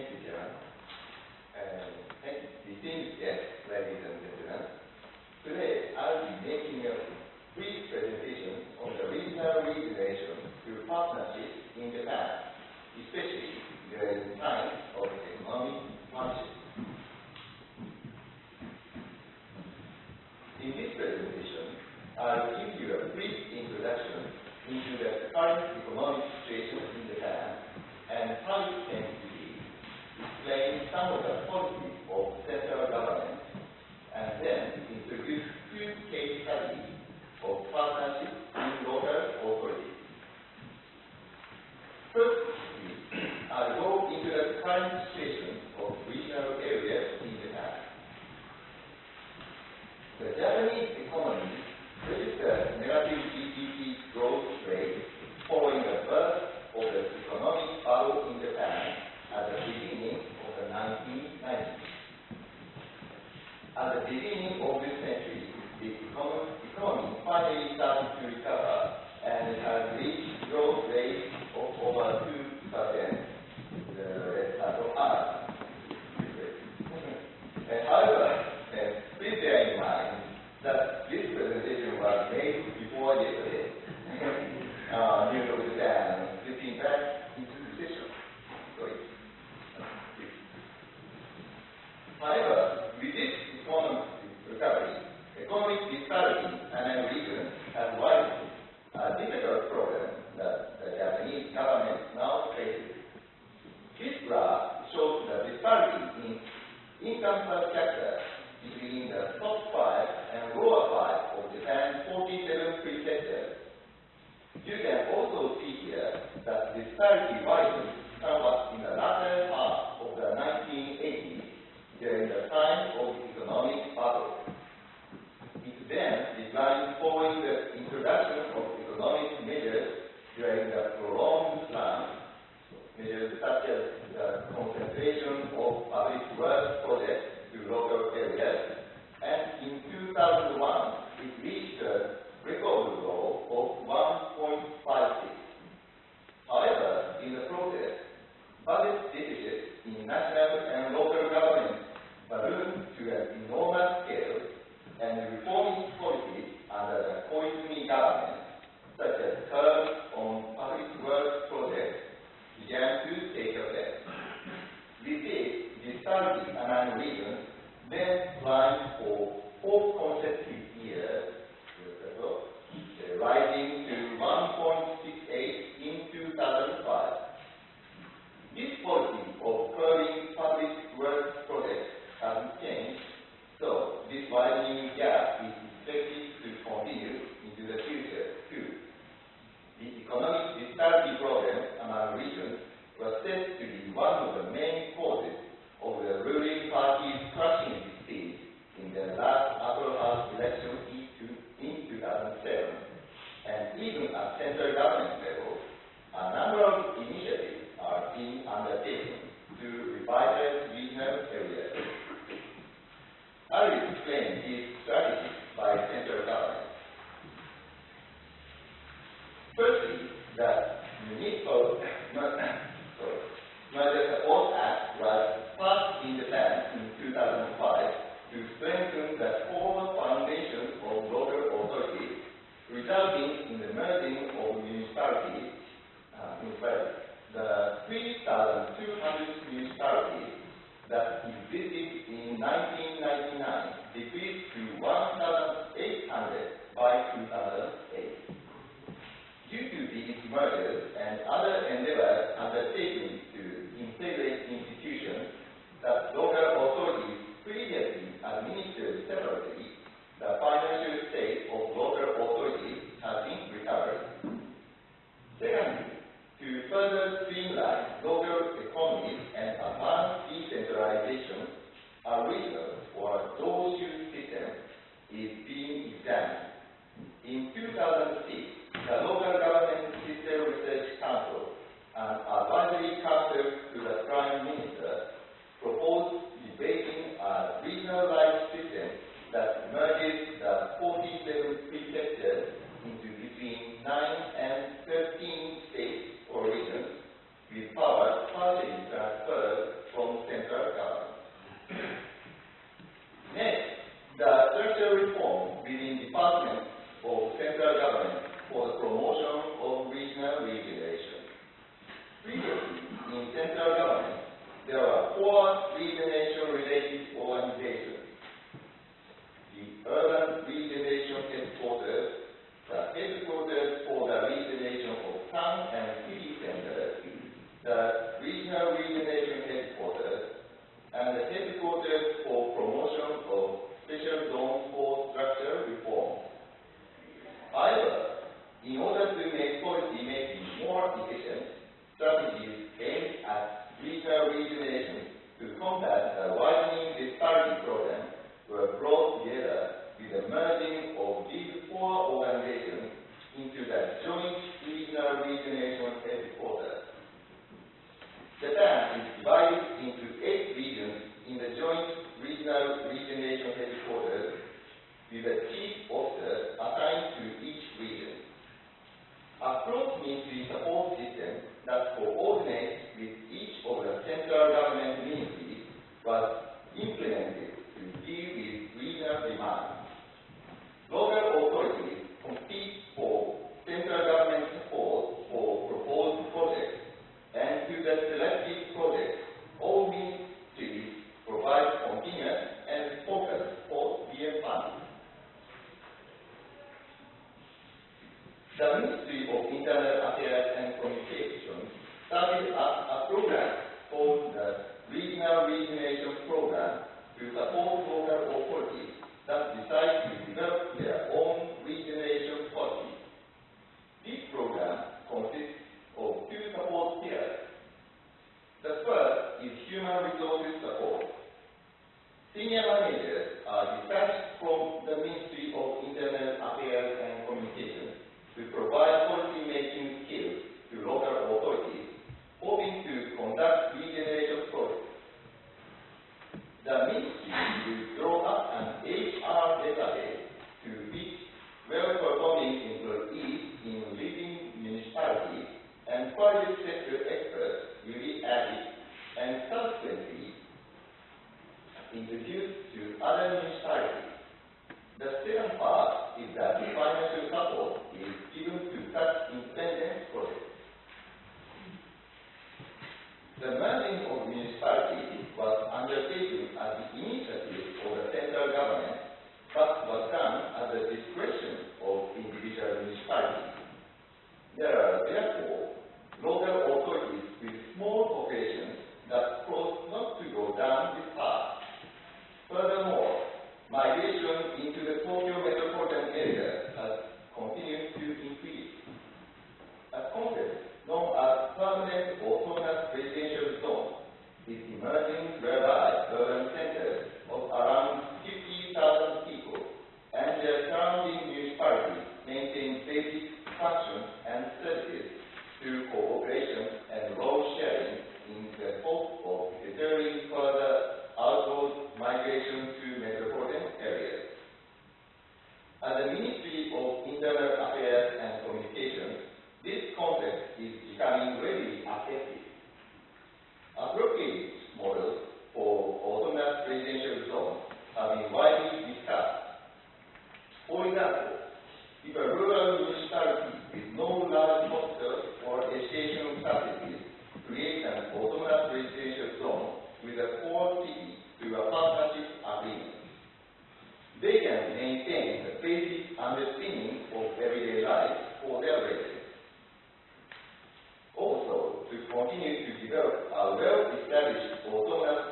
Thank you, John. Distinguished guests, ladies and gentlemen. Today, I'll be making a brief presentation on the regional relation to partnerships in Japan, especially during times of economic hardship. In this presentation, I'll give you a brief introduction into the current economic situation in Japan and how it came to be, explain some of the policies of central government, and then introduce two case studies of partnerships in local authorities. Firstly, I'll go into the current situation of regional areas in Japan. The Japanese economy registered negative GDP growth rate following the birth of the economic bubble in Japan at the beginning of the 1990s. At the beginning of this century, the economy finally started to recover and has reached growth rate of over 2%. However, please bear in mind that this presentation was made before yesterday. News of Japan slipping back into recession. However, with this economic recovery, economic disparity among regions has widened, a difficult problem that the Japanese government now faces. This graph shows the disparity in income per capita between the top 5 and lower 5 of Japan's 47 prefectures. You can also see here that disparity widened somewhat in the latter half of the 1980s during the time of the economic bubble. It then declined following the introduction of economic measures during the prolonged slump, measures such as the concentration of public works projects to local areas, and in 2001, it reached a record low of 1.56. However, in the process, budget deficits in national and local governments ballooned to an enormous scale, and reformist policies under the Koizumi government, such as curbs on public works projects, began to take effect. With this, disparity among regions then climbed for 4 consecutive years, rising to 1.68 in 2005. This policy of curbing public works projects hasn't changed, so this widening gap is expected to continue into the future too. The economic disparity problem among regions was said to be one of the main causes of the ruling party's crushing defeat in the last upper house election in 2007, and even at central government level, a number of initiatives are being undertaken to revitalize regional areas. I will explain these strategies by central government. Firstly, the Municipal Merger Support Act was passed in Japan in 2005 to strengthen the core foundation of local authorities, resulting in the merging of municipalities. The 3,200 municipalities that existed in 1999 decreased to 1,800 by 2008. Due to these mergers and other endeavors undertaken to integrate institutions that local authorities previously administered separately, the financial state of local authorities has been recovered. Secondly, to further streamline local economies and advance decentralization, a regional or Doshu system is being examined. In 2006, the Local Government System Research Council, an advisory council to the Prime Minister, proposed debating a regionalized system that merges the 47 prefectures into between 9 and 13 states or regions, with powers partially transferred from merging of these four organizations into the Joint Regional Regionation Headquarters. Japan is divided into 8 regions in the Joint Regional Regionation Headquarters, with a chief officer assigned to each region. A cross-ministry support system that coordinates with each of the central government ministries was implemented to deal with regional demands. Local authorities compete for central government support for proposed projects, and to the selected projects, all ministries provide continuous and focused post-BM funds. The Ministry of Internal Affairs and Communications started up a program called the Regional Regionation Program to support local authorities that decide to develop their own regionation policy. This program consists of 2 support tiers. The first is human resources support. Senior managers are detached from the Ministry of Internal Affairs and Communications to provide policy-making skills to local authorities, hoping to conduct regeneration projects. The ministry will draw up an HR database to which well-performing employees in leading municipalities and private sector experts will be added and subsequently introduced to other municipalities. The second part is that financial support is given to such independent projects. The merging of municipalities was undertaken at the initiative of the central government, but was done at the discretion of individual municipalities. There are therefore local authorities with small populations that chose not to go down this path. Furthermore, migration into the Tokyo metropolitan area has continued to increase. A concept known as permanent autonomous residential zone is emerging, whereby urban centers of around 50,000 people and their surrounding municipalities maintain basic functions and services through cooperation and role sharing in the hope of deterring further outward migration to metropolitan areas. At the Ministry of Internal Affairs and Communications, this concept is becoming readily accepted. Appropriate models for autonomous residential zones have been widely discussed. For example, if a rural municipality with no large hospitals or educational facilities creates an autonomous residential zone with a core city through a partnership agreement, they can maintain the basic understanding of everyday life for their residents. Also, to continue to develop a well-established autonomous